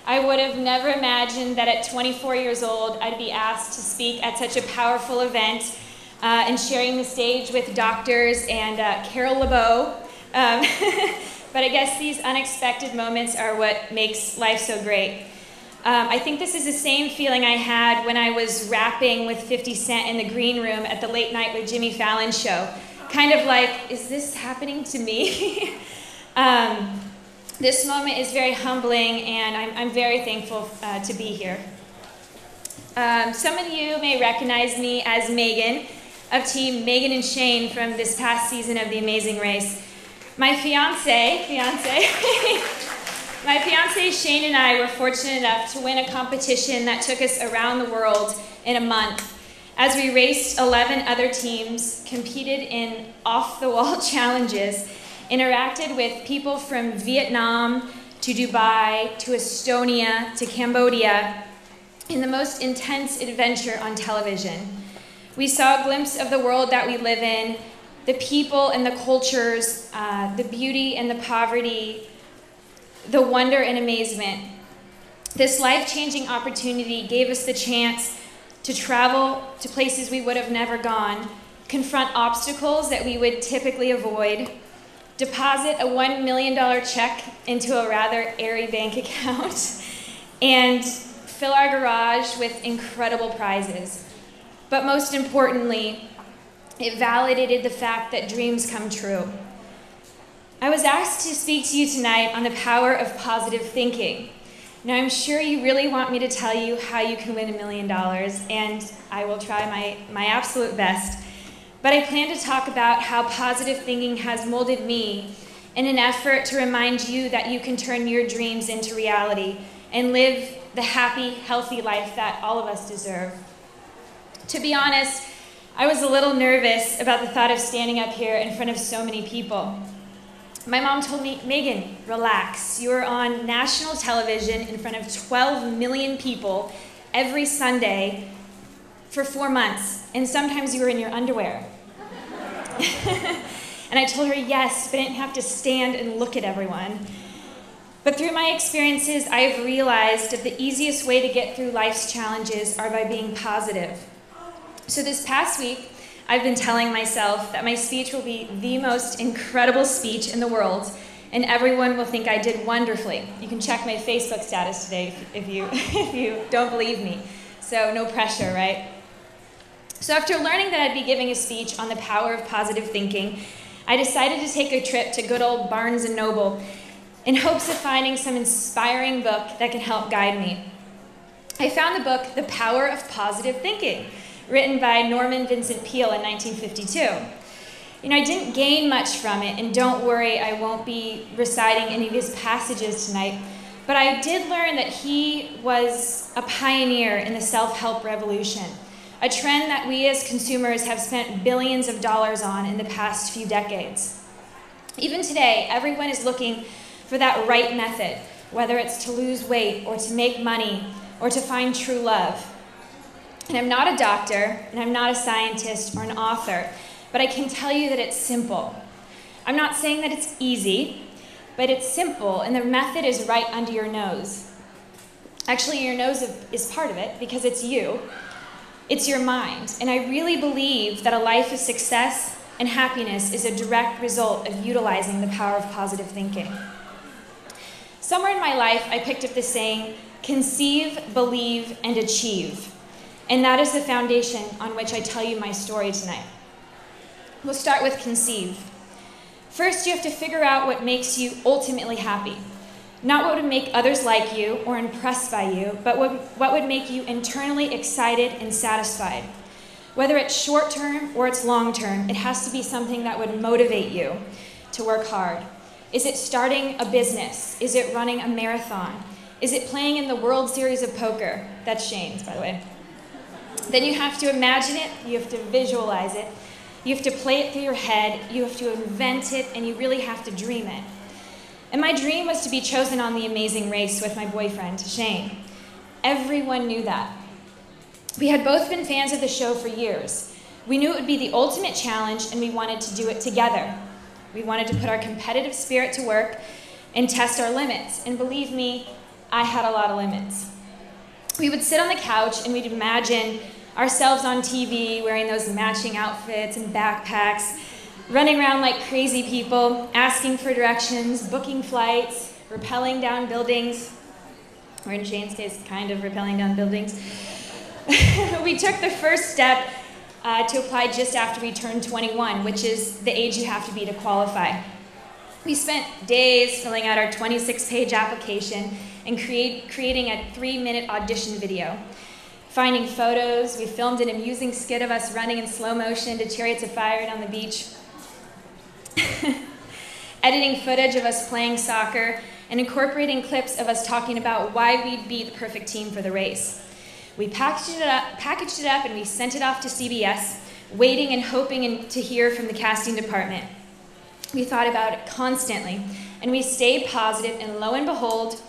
I would have never imagined that at 24 years old, I'd be asked to speak at such a powerful event and sharing the stage with doctors and Carol LeBeau. But I guess these unexpected moments are what makes life so great. I think this is the same feeling I had when I was rapping with 50 Cent in the green room at the Late Night with Jimmy Fallon show. Kind of like, is this happening to me? This moment is very humbling, and I'm very thankful to be here. Some of you may recognize me as Megan, of Team Meghan and Shane from this past season of The Amazing Race. My fiance Shane and I were fortunate enough to win a competition that took us around the world in a month as we raced 11 other teams, competed in off-the-wall challenges, interacted with people from Vietnam to Dubai to Estonia to Cambodia in the most intense adventure on television. We saw a glimpse of the world that we live in, the people and the cultures, the beauty and the poverty, the wonder and amazement. This life-changing opportunity gave us the chance to travel to places we would have never gone, confront obstacles that we would typically avoid, deposit a $1 million check into a rather airy bank account, and fill our garage with incredible prizes. But most importantly, it validated the fact that dreams come true. I was asked to speak to you tonight on the power of positive thinking. Now, I'm sure you really want me to tell you how you can win $1 million, and I will try my absolute best. But I plan to talk about how positive thinking has molded me in an effort to remind you that you can turn your dreams into reality and live the happy, healthy life that all of us deserve. To be honest, I was a little nervous about the thought of standing up here in front of so many people. My mom told me, Megan, relax. You're on national television in front of 12 million people every Sunday for 4 months, and sometimes you were in your underwear. And I told her yes, but I didn't have to stand and look at everyone. But through my experiences, I have realized that the easiest way to get through life's challenges are by being positive. So this past week, I've been telling myself that my speech will be the most incredible speech in the world, and everyone will think I did wonderfully. You can check my Facebook status today if you don't believe me. So no pressure, right? So after learning that I'd be giving a speech on the power of positive thinking, I decided to take a trip to good old Barnes & Noble in hopes of finding some inspiring book that can help guide me. I found the book, The Power of Positive Thinking, written by Norman Vincent Peale in 1952. You know, I didn't gain much from it, and don't worry, I won't be reciting any of his passages tonight, but I did learn that he was a pioneer in the self-help revolution, a trend that we as consumers have spent billions of dollars on in the past few decades. Even today, everyone is looking for that right method, whether it's to lose weight or to make money or to find true love. And I'm not a doctor, and I'm not a scientist or an author, but I can tell you that it's simple. I'm not saying that it's easy, but it's simple, and the method is right under your nose. Actually, your nose is part of it, because it's you. It's your mind. And I really believe that a life of success and happiness is a direct result of utilizing the power of positive thinking. Somewhere in my life, I picked up the saying, conceive, believe, and achieve. And that is the foundation on which I tell you my story tonight. We'll start with conceive. First, you have to figure out what makes you ultimately happy. Not what would make others like you or impressed by you, but what would make you internally excited and satisfied. Whether it's short-term or it's long-term, it has to be something that would motivate you to work hard. Is it starting a business? Is it running a marathon? Is it playing in the World Series of Poker? That's Shane's, by the way. Then you have to imagine it, you have to visualize it, you have to play it through your head, you have to invent it, and you really have to dream it. And my dream was to be chosen on The Amazing Race with my boyfriend, Shane. Everyone knew that. We had both been fans of the show for years. We knew it would be the ultimate challenge, and we wanted to do it together. We wanted to put our competitive spirit to work and test our limits. And believe me, I had a lot of limits. We would sit on the couch and we'd imagine ourselves on TV wearing those matching outfits and backpacks, running around like crazy people, asking for directions, booking flights, rappelling down buildings, or in Shane's case, kind of rappelling down buildings. We took the first step to apply just after we turned 21, which is the age you have to be to qualify. We spent days filling out our 26-page application and creating a 3-minute audition video. Finding photos, we filmed an amusing skit of us running in slow motion to Chariots of Fire on the beach. Editing footage of us playing soccer and incorporating clips of us talking about why we'd be the perfect team for the race. We packaged it up and we sent it off to CBS, waiting and hoping to hear from the casting department. We thought about it constantly, and we stayed positive, and lo and behold,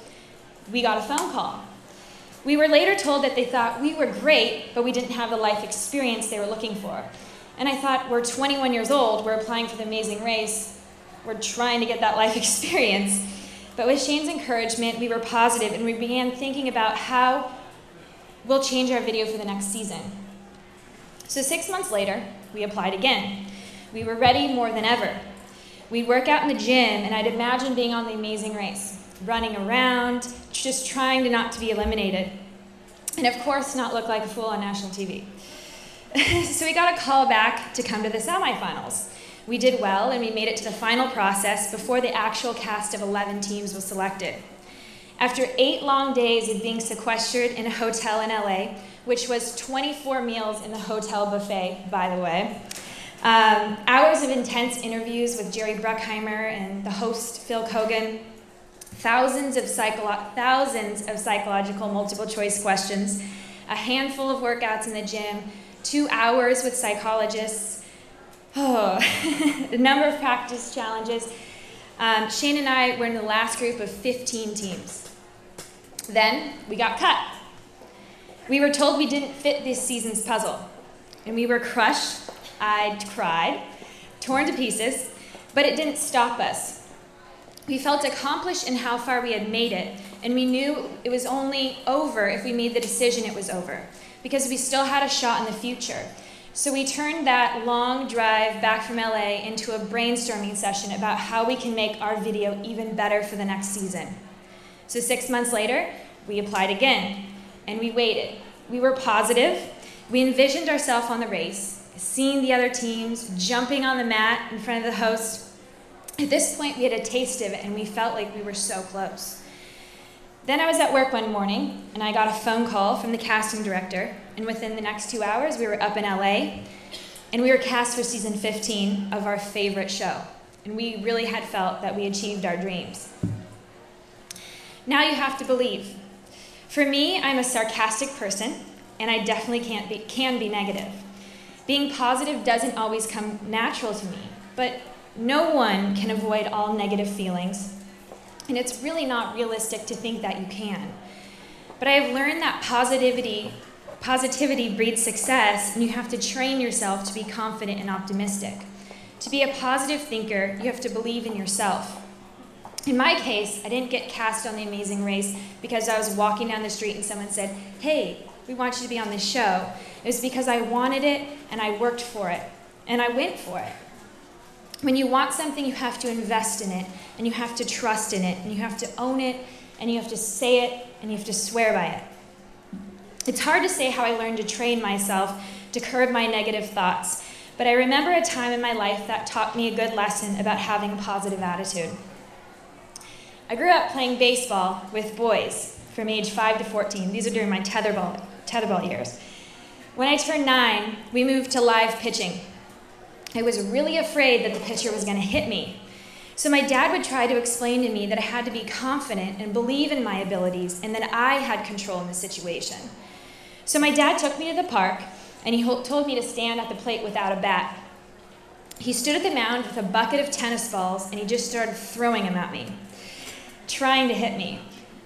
we got a phone call. We were later told that they thought we were great, but we didn't have the life experience they were looking for. And I thought, we're 21 years old, we're applying for the Amazing Race, we're trying to get that life experience. But with Shane's encouragement, we were positive, and we began thinking about how we'll change our video for the next season. So 6 months later, we applied again. We were ready more than ever. We'd work out in the gym, and I'd imagine being on the Amazing Race, running around, just trying not to be eliminated. And of course, not look like a fool on national TV. So we got a call back to come to the semifinals. We did well, and we made it to the final process before the actual cast of 11 teams was selected. After 8 long days of being sequestered in a hotel in LA, which was 24 meals in the hotel buffet, by the way, hours of intense interviews with Jerry Bruckheimer and the host Phil Kogan, thousands of psychological multiple choice questions, a handful of workouts in the gym, 2 hours with psychologists, a number of practice challenges. Shane and I were in the last group of 15 teams. Then we got cut. We were told we didn't fit this season's puzzle, and we were crushed. I cried, torn to pieces, but it didn't stop us. We felt accomplished in how far we had made it, and we knew it was only over if we made the decision it was over, because we still had a shot in the future. So we turned that long drive back from LA into a brainstorming session about how we can make our video even better for the next season. So 6 months later, we applied again, and we waited. We were positive. We envisioned ourselves on the race, seeing the other teams, jumping on the mat in front of the host. At this point, we had a taste of it, and we felt like we were so close. Then I was at work one morning, and I got a phone call from the casting director, and within the next 2 hours, we were up in LA, and we were cast for season 15 of our favorite show, and we really had felt that we achieved our dreams. Now you have to believe. For me, I'm a sarcastic person, and I definitely can be negative. Being positive doesn't always come natural to me, but no one can avoid all negative feelings, and it's really not realistic to think that you can. But I have learned that positivity breeds success, and you have to train yourself to be confident and optimistic. To be a positive thinker, you have to believe in yourself. In my case, I didn't get cast on The Amazing Race because I was walking down the street and someone said, "Hey, we want you to be on this show." It was because I wanted it, and I worked for it, and I went for it. When you want something, you have to invest in it, and you have to trust in it, and you have to own it, and you have to say it, and you have to swear by it. It's hard to say how I learned to train myself to curb my negative thoughts, but I remember a time in my life that taught me a good lesson about having a positive attitude. I grew up playing baseball with boys from age 5 to 14. These are during my tetherball years. When I turned 9, we moved to live pitching. I was really afraid that the pitcher was going to hit me. So my dad would try to explain to me that I had to be confident and believe in my abilities and that I had control in the situation. So my dad took me to the park, and he told me to stand at the plate without a bat. He stood at the mound with a bucket of tennis balls, and he just started throwing them at me, trying to hit me.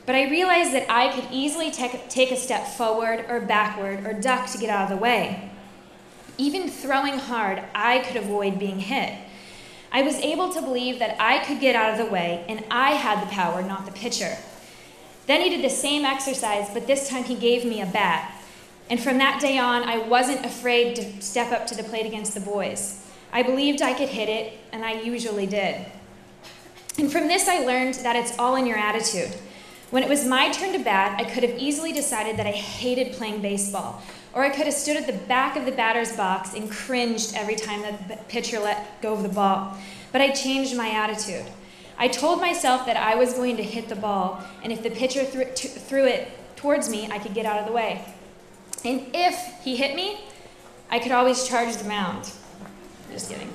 But I realized that I could easily take a step forward or backward or duck to get out of the way. Even throwing hard, I could avoid being hit. I was able to believe that I could get out of the way, and I had the power, not the pitcher. Then he did the same exercise, but this time he gave me a bat. And from that day on, I wasn't afraid to step up to the plate against the boys. I believed I could hit it, and I usually did. And from this, I learned that it's all in your attitude. When it was my turn to bat, I could have easily decided that I hated playing baseball, or I could have stood at the back of the batter's box and cringed every time the pitcher let go of the ball. But I changed my attitude. I told myself that I was going to hit the ball, and if the pitcher threw it towards me, I could get out of the way. And if he hit me, I could always charge the mound. Just kidding.